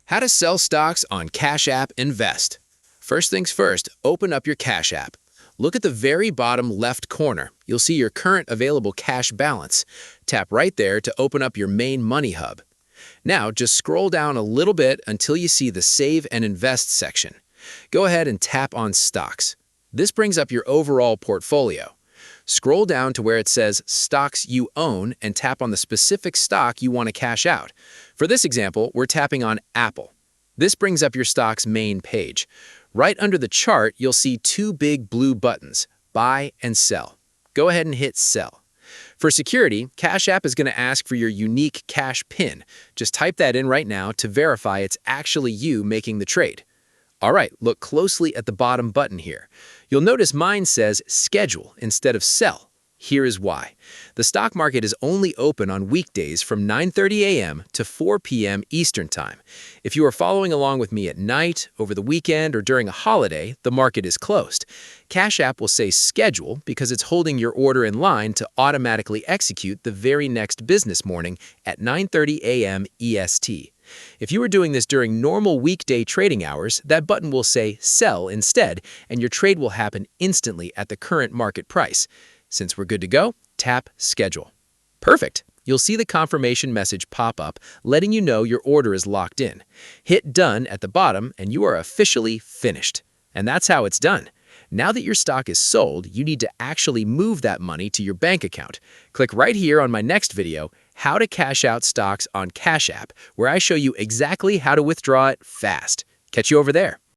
How to sell stocks on Cash App Invest. First things first, open up your Cash App. Look at the very bottom left corner. You'll see your current available cash balance. Tap right there to open up your main money hub. Now, just scroll down a little bit until you see the Save and Invest section. Go ahead and tap on Stocks. This brings up your overall portfolio. Scroll down to where it says Stocks You Own and tap on the specific stock you want to cash out. For this example, we're tapping on Apple. This brings up your stock's main page. Right under the chart, you'll see two big blue buttons, Buy and Sell. Go ahead and hit Sell. For security, Cash App is going to ask for your unique cash PIN. Just type that in right now to verify it's actually you making the trade. All right, look closely at the bottom button here. You'll notice mine says Schedule instead of Sell. Here is why. The stock market is only open on weekdays from 9:30 a.m. to 4 p.m. Eastern Time. If you are following along with me at night, over the weekend, or during a holiday, the market is closed. Cash App will say Schedule because it's holding your order in line to automatically execute the very next business morning at 9:30 a.m. EST. If you are doing this during normal weekday trading hours, that button will say Sell instead, and your trade will happen instantly at the current market price. Since we're good to go, tap Schedule. Perfect! You'll see the confirmation message pop up, letting you know your order is locked in. Hit Done at the bottom, and you are officially finished. And that's how it's done. Now that your stock is sold, you need to actually move that money to your bank account. Click right here on my next video, How to Cash Out Stocks on Cash App, where I show you exactly how to withdraw it fast. Catch you over there.